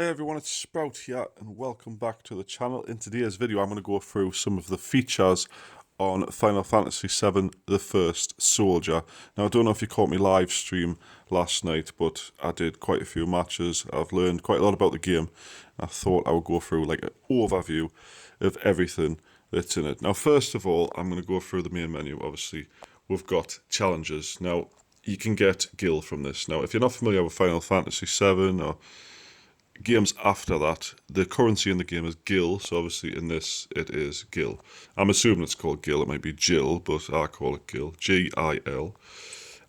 Hey everyone, it's Sprout here and welcome back to the channel. In today's video I'm going to go through some of the features on Final Fantasy VII The First Soldier. Now I don't know if you caught me live stream last night, but I did quite a few matches. I've learned quite a lot about the game. I thought I would go through like an overview of everything that's in it. Now first of all, I'm going to go through the main menu. Obviously we've got challenges. Now you can get Gil from this. Now if you're not familiar with Final Fantasy VII or games after that, the currency in the game is Gil, so obviously in this it is Gil. I'm assuming it's called Gil, it might be Jill, but I call it Gil, G-I-L.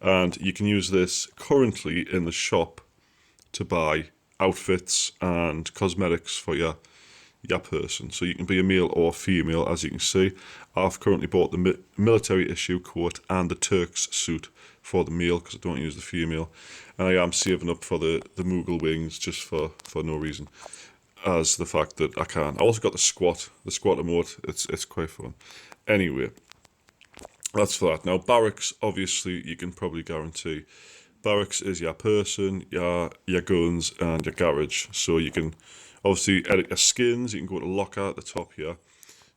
And you can use this currently in the shop to buy outfits and cosmetics for your person. So you can be a male or female, as you can see. I've currently bought the military issue coat and the Turk's suit for the male because I don't use the female. And I am saving up for the Moogle wings just for no reason, as the fact that I can. I also got the squat emote. It's quite fun. Anyway, that's for that. Now barracks, obviously you can probably guarantee barracks is your person, your guns and your garage. So you can obviously edit your skins. You can go to locker at the top here.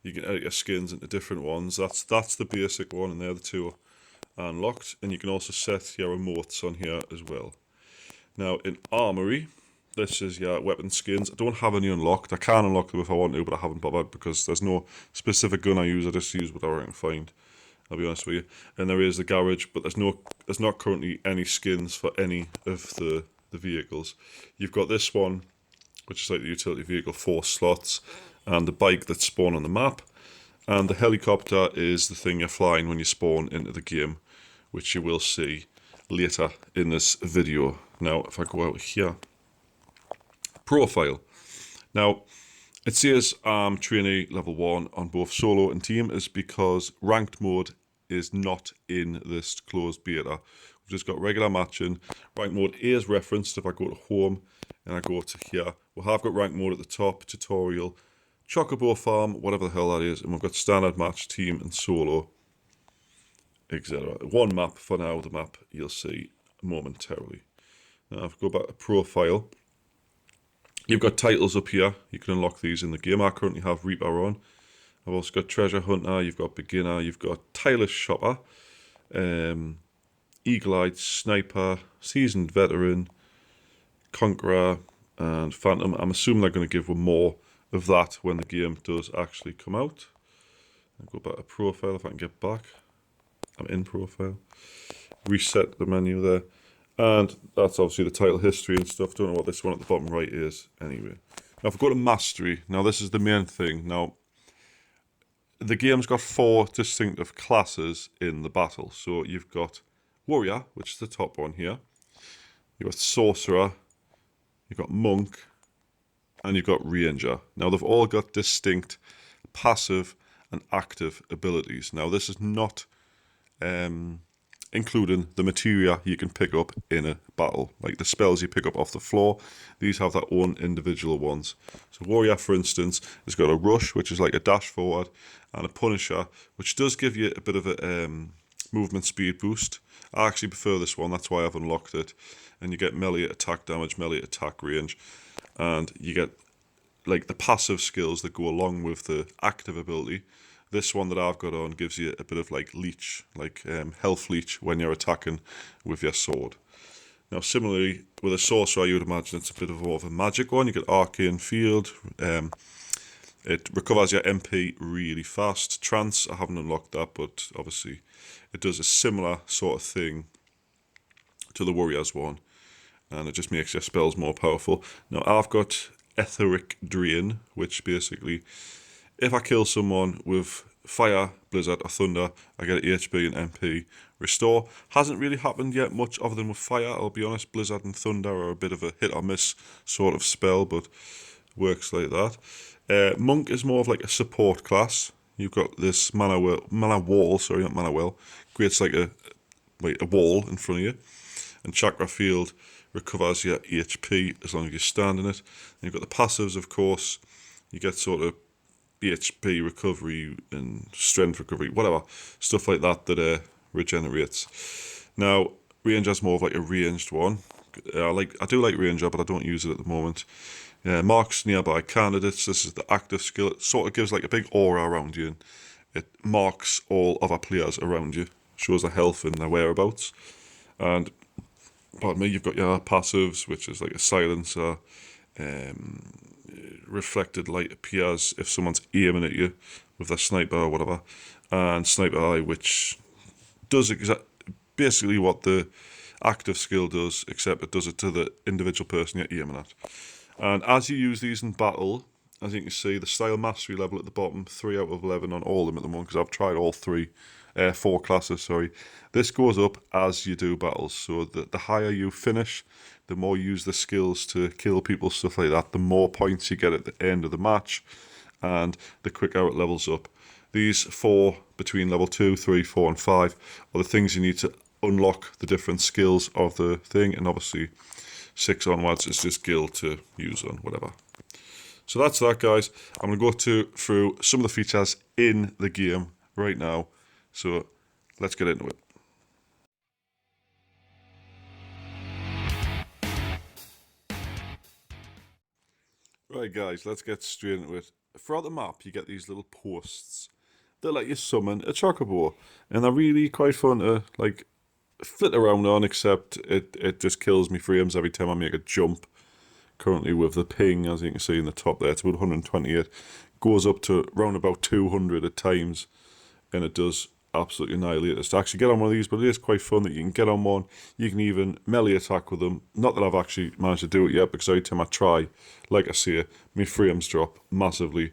You can edit your skins into different ones. That's the basic one, and they're the two unlocked. And you can also set your emotes on here as well. Now in armory, this is your weapon skins. I don't have any unlocked. I can unlock them if I want to, but I haven't bothered because there's no specific gun I use. I just use whatever I can find, I'll be honest with you. And there is the garage, but there's not currently any skins for any of the vehicles. You've got this one, which is like the utility vehicle, 4 slots, and the bike that's spawned on the map. And the helicopter is the thing you're flying when you spawn into the game, which you will see later in this video. Now, if I go out here, profile. Now, it says trainee level 1 on both solo and team is because ranked mode is not in this closed beta. We've just got regular matching. Ranked mode is referenced if I go to home and I go to here. We have got ranked mode at the top, tutorial, Chocobo farm, whatever the hell that is, and we've got standard match, team and solo, etc. One map for now, the map you'll see momentarily. Now if I go back to profile, you've got titles up here. You can unlock these in the game. I currently have Reaper on. I've also got Treasure Hunter, you've got Beginner, you've got Tireless Shopper, Eagle-Eyed Sniper, Seasoned Veteran, Conqueror, and Phantom. I'm assuming they're going to give one more of that when the game does actually come out. I'll go back to profile if I can get back. I'm in profile. Reset the menu there. And that's obviously the title history and stuff. Don't know what this one at the bottom right is anyway. Now if I go to mastery, now this is the main thing. Now the game's got 4 distinctive classes in the battle. So you've got warrior, which is the top one here. You've got sorcerer, you've got monk, and you've got ranger. Now they've all got distinct passive and active abilities. Now this is not including the materia you can pick up in a battle, like the spells you pick up off the floor. These have their own individual ones. So warrior, for instance, has got a rush, which is like a dash forward, and a punisher, which does give you a bit of a movement speed boost. I actually prefer this one, that's why I've unlocked it. And you get melee attack damage, melee attack range, and you get like the passive skills that go along with the active ability. This one that I've got on gives you a bit of like leech, like health leech when you're attacking with your sword. Now similarly, with a sorcerer, you would imagine it's a bit of more of a magic one. You get arcane field. It recovers your MP really fast. Trance, I haven't unlocked that, but obviously it does a similar sort of thing to the warrior's one. And it just makes your spells more powerful. Now I've got Etheric Drain, which basically, if I kill someone with fire, blizzard or thunder, I get HP and MP restore. Hasn't really happened yet much other than with fire, I'll be honest. Blizzard and thunder are a bit of a hit or miss sort of spell, but works like that. Monk is more of like a support class. You've got this mana wall, creates like a wall in front of you. And chakra field recovers your HP as long as you stand in it. And you've got the passives, of course. You get sort of HP recovery and strength recovery, whatever, stuff like that that regenerates. Now, ranger's more of like a ranged one. I do like Ranger, but I don't use it at the moment. Marks nearby candidates. This is the active skill. It sort of gives like a big aura around you, and it marks all other players around you. Shows their health and their whereabouts. And pardon me, you've got your passives, which is like a silencer. Reflected light appears if someone's aiming at you with their sniper or whatever, and sniper eye, which does basically what the active skill does, except it does it to the individual person you're aiming at. And as you use these in battle, as you can see, the style mastery level at the bottom, 3 out of 11 on all of them at the moment, because I've tried all 4 classes, sorry. This goes up as you do battles, so the higher you finish, the more you use the skills to kill people, stuff like that, the more points you get at the end of the match, and the quicker it levels up. These 4 between level 2, 3, 4 and 5 are the things you need to unlock the different skills of the thing, and obviously 6 onwards is just guild to use on whatever. So that's that, guys. I'm going to go through some of the features in the game right now. So let's get into it. Right, guys, let's get straight into it. Throughout the map, you get these little posts. They let you summon a Chocobo, and they're really quite fun to like flit around on, except it just kills me frames every time I make a jump. Currently with the ping, as you can see in the top there, it's about 128. Goes up to around about 200 at times, and it does absolutely annihilate us to actually get on one of these, but it is quite fun that you can get on one. You can even melee attack with them. Not that I've actually managed to do it yet, because every time I try, like I say, my frames drop massively,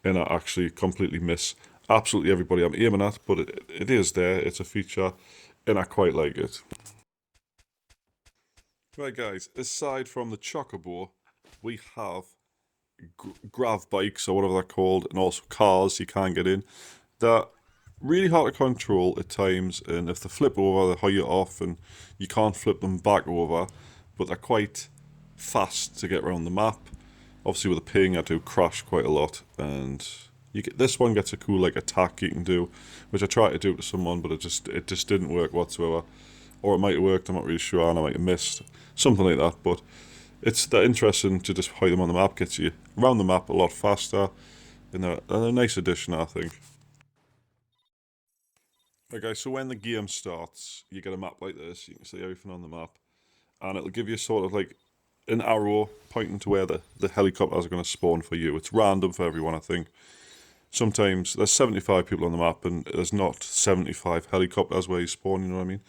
and I actually completely miss absolutely everybody I'm aiming at, but it is there, it's a feature, and I quite like it. Right, guys, aside from the Chocobo, we have grav bikes, or whatever they're called, and also cars you can get in. They're really hard to control at times, and if they flip over, they hire you off, and you can't flip them back over, but they're quite fast to get around the map. Obviously with the ping, I do crash quite a lot, and this one gets a cool like attack you can do, which I tried to do to someone, but it just didn't work whatsoever. Or it might have worked, I'm not really sure, and I might have missed something like that. But it's that interesting to just hide them on the map, gets you around the map a lot faster, and they're a nice addition, I think. Okay, so when the game starts, you get a map like this. You can see everything on the map, and it'll give you sort of like an arrow pointing to where the helicopters are going to spawn for you. It's random for everyone, I think. Sometimes there's 75 people on the map, and there's not 75 helicopters where you spawn, you know what I mean?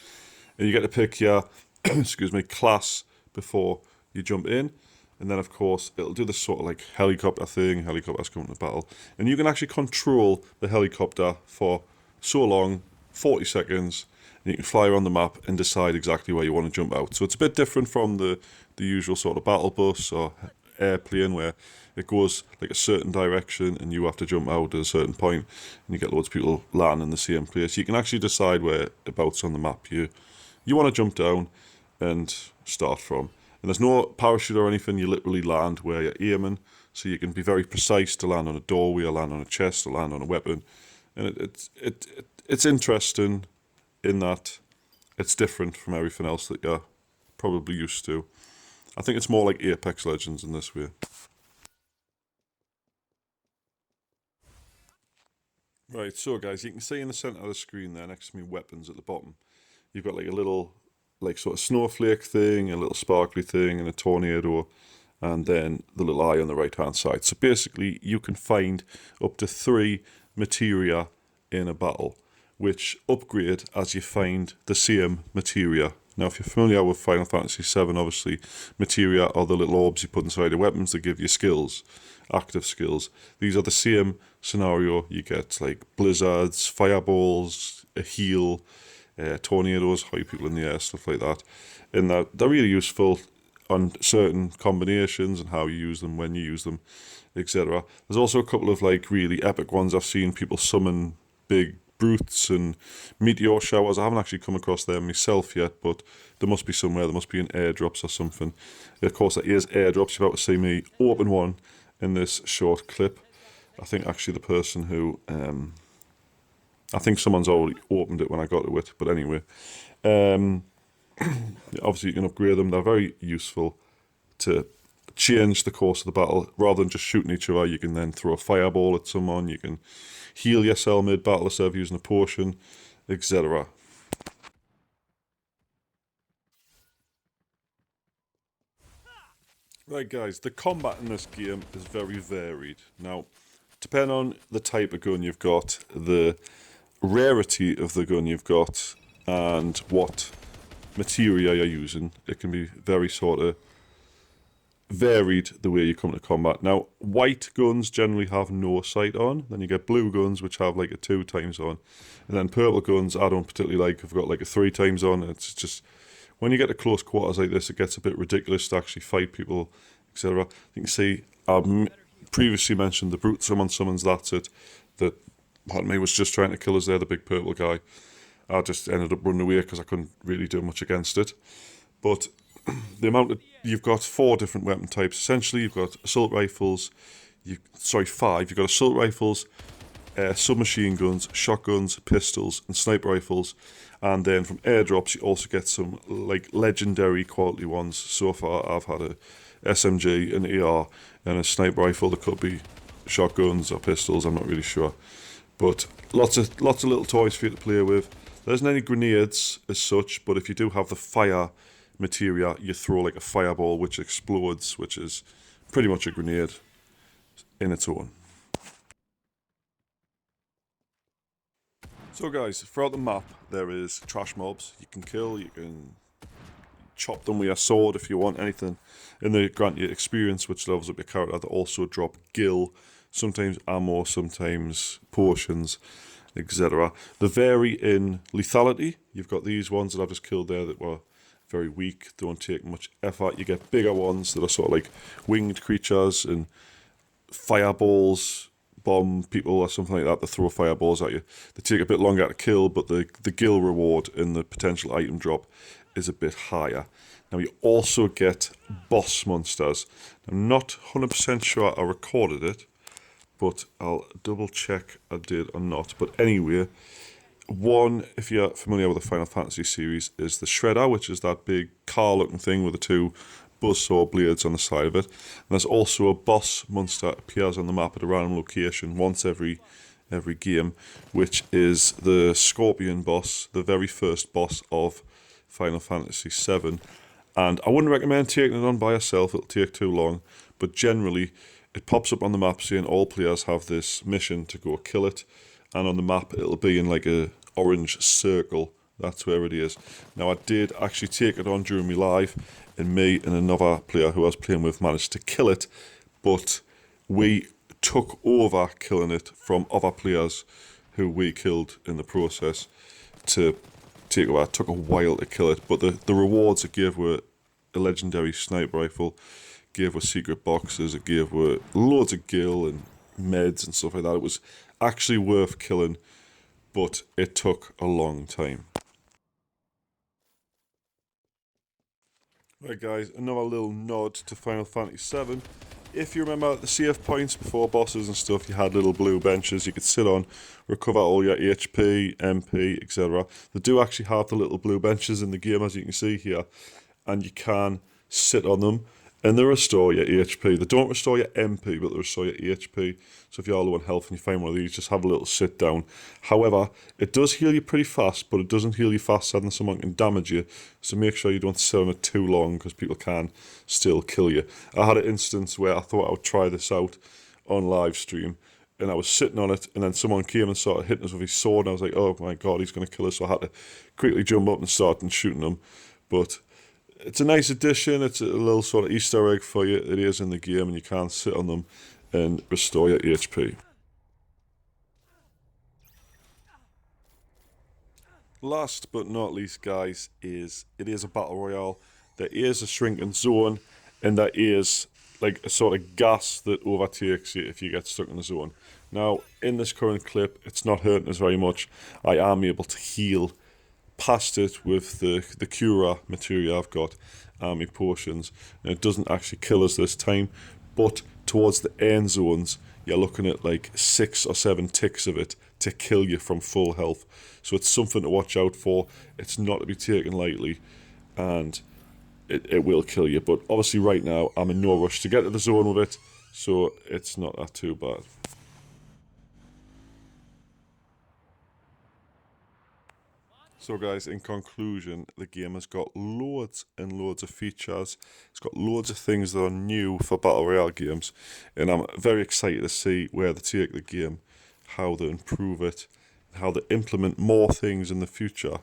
And you get to pick your, excuse me, class before you jump in. And then, of course, it'll do this sort of like helicopter thing. Helicopters come into battle. And you can actually control the helicopter for so long, 40 seconds. And you can fly around the map and decide exactly where you want to jump out. So it's a bit different from the usual sort of battle bus or airplane where it goes like a certain direction and you have to jump out at a certain point and you get loads of people land in the same place. You can actually decide whereabouts on the map you want to jump down and start from. And there's no parachute or anything, you literally land where you're aiming, so you can be very precise to land on a doorway or land on a chest or land on a weapon. And it's interesting in that it's different from everything else that you're probably used to. I think it's more like Apex Legends in this way. Right, so guys, you can see in the centre of the screen there, next to me, weapons at the bottom. You've got like a little, like sort of snowflake thing, a little sparkly thing, and a tornado, and then the little eye on the right-hand side. So basically, you can find up to 3 materia in a battle, which upgrade as you find the same materia. Now, if you're familiar with Final Fantasy VII, obviously, materia are the little orbs you put inside the weapons that give you skills, active skills. These are the same scenario. You get like blizzards, fireballs, a heal, tornadoes, high people in the air, stuff like that. And they're really useful on certain combinations and how you use them, when you use them, etc. There's also a couple of like really epic ones I've seen people summon big brutes and meteor showers. I haven't actually come across them myself yet, but there must be somewhere. There must be in airdrops or something. Of course, there is airdrops. You're about to see me open one in this short clip. I think actually the person who I think someone's already opened it when I got to it, but anyway. Obviously, you can upgrade them. They're very useful to change the course of the battle. Rather than just shooting each other, you can then throw a fireball at someone. You can heal yourself mid-battle instead of using a potion, etc. Right, guys, the combat in this game is very varied. Now, depending on the type of gun you've got, the rarity of the gun you've got, and what materia you're using, it can be very sort of varied the way you come to combat. Now, white guns generally have no sight on, then you get blue guns which have like a 2 times on, and then purple guns I don't particularly like, have got like a 3 times on. It's just, when you get to close quarters like this, it gets a bit ridiculous to actually fight people, etc. You can see I previously mentioned the brute summons, that's it. That pardon me was just trying to kill us there, the big purple guy. I just ended up running away because I couldn't really do much against it. But the amount of, you've got 4 different weapon types. Essentially, you've got assault rifles. 5. You've got assault rifles, submachine guns, shotguns, pistols, and sniper rifles. And then from airdrops, you also get some like legendary quality ones. So far, I've had a SMG, an AR, and a sniper rifle. There could be shotguns or pistols. I'm not really sure. But lots of little toys for you to play with. There isn't any grenades as such, but if you do have the fire materia, you throw like a fireball which explodes, which is pretty much a grenade in its own. So guys, throughout the map there is trash mobs you can kill. You can chop them with your sword if you want, anything, and they grant you experience which levels up your character. They also drop gil, sometimes ammo, sometimes potions, etc. They vary in lethality. You've got these ones that I've just killed there that were very weak, don't take much effort. You get bigger ones that are sort of like winged creatures and fireballs, bomb people or something like that. They throw fireballs at you. They take a bit longer to kill, but the gil reward and the potential item drop is a bit higher. Now you also get boss monsters. I'm not 100% sure I recorded it, but I'll double check I did or not. But anyway, one, if you're familiar with the Final Fantasy series, is the Shredder, which is that big car-looking thing with the 2 buzzsaw blades on the side of it. And there's also a boss monster that appears on the map at a random location once every game, which is the Scorpion boss, the very first boss of Final Fantasy VII. And I wouldn't recommend taking it on by yourself, it'll take too long, but generally it pops up on the map saying all players have this mission to go kill it, and on the map it'll be in like a orange circle. That's where it is. Now I did actually take it on during my live, and me and another player who I was playing with managed to kill it, but we took over killing it from other players who we killed in the process to take over. It took a while to kill it, but the rewards it gave were a legendary sniper rifle, gave us secret boxes, it gave were loads of gil and meds and stuff like that. It was actually worth killing, but it took a long time. Right guys, another little nod to Final Fantasy VII. If you remember the save points before bosses and stuff, you had little blue benches you could sit on, recover all your HP, MP, etc. They do actually have the little blue benches in the game, as you can see here, and you can sit on them and they restore your HP. They don't restore your MP, but they restore your HP. So if you're low on health and you find one of these, just have a little sit down. However, it does heal you pretty fast, but it doesn't heal you faster than someone can damage you. So make sure you don't sit on it too long, because people can still kill you. I had an instance where I thought I would try this out on live stream, and I was sitting on it, and then someone came and started hitting us with his sword, and I was like, oh my god, he's going to kill us. So I had to quickly jump up and start shooting him. But it's a nice addition. It's a little sort of Easter egg for you. It is in the game, and you can sit on them and restore your HP. Last but not least, guys, it is a battle royale. There is a shrinking zone, and there is like a sort of gas that overtakes you if you get stuck in the zone. Now, in this current clip, it's not hurting us very much. I am able to heal past it with the Cura material I've got, army potions, and it doesn't actually kill us this time, but towards the end zones you're looking at like 6 or 7 ticks of it to kill you from full health. So it's something to watch out for. It's not to be taken lightly, and it will kill you. But obviously right now I'm in no rush to get to the zone with it, so it's not that too bad. So guys, in conclusion, the game has got loads and loads of features. It's got loads of things that are new for Battle Royale games, and I'm very excited to see where they take the game, how they improve it, how they implement more things in the future,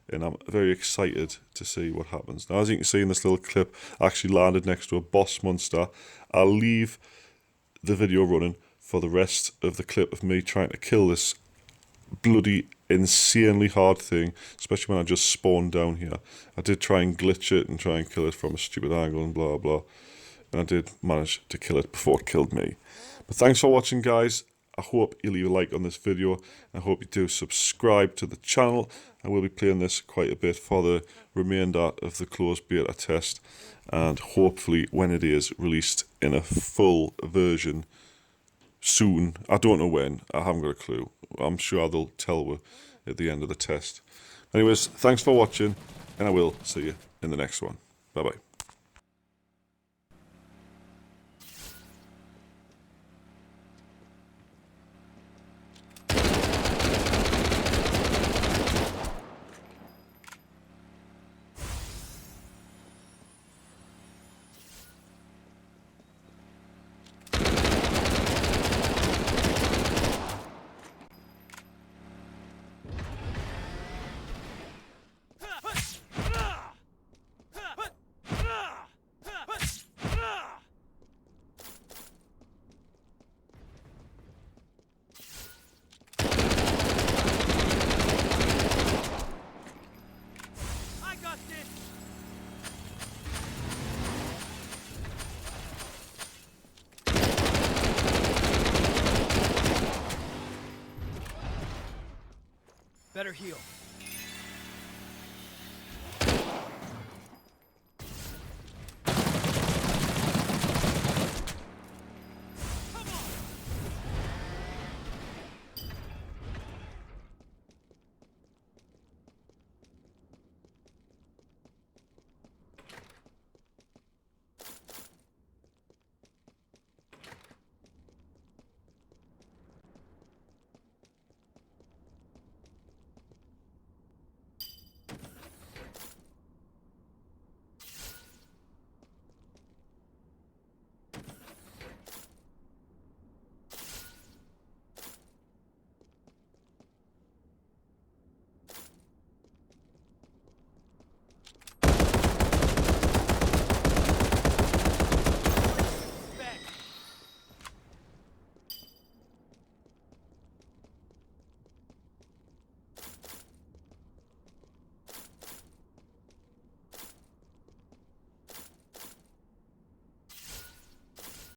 and I'm very excited to see what happens. Now, as you can see in this little clip, I actually landed next to a boss monster. I'll leave the video running for the rest of the clip of me trying to kill this bloody insanely hard thing, especially when I just spawned down here. I did try and glitch it and try and kill it from a stupid angle and blah blah, and I did manage to kill it before it killed me. But thanks for watching, guys. I hope you leave a like on this video. I hope you do subscribe to the channel. I will be playing this quite a bit for the remainder of the closed beta test, and hopefully when it is released in a full version soon. I don't know when. I haven't got a clue. I'm sure they'll tell me at the end of the test. Anyways, thanks for watching, and I will see you in the next one. Bye-bye. Better heal.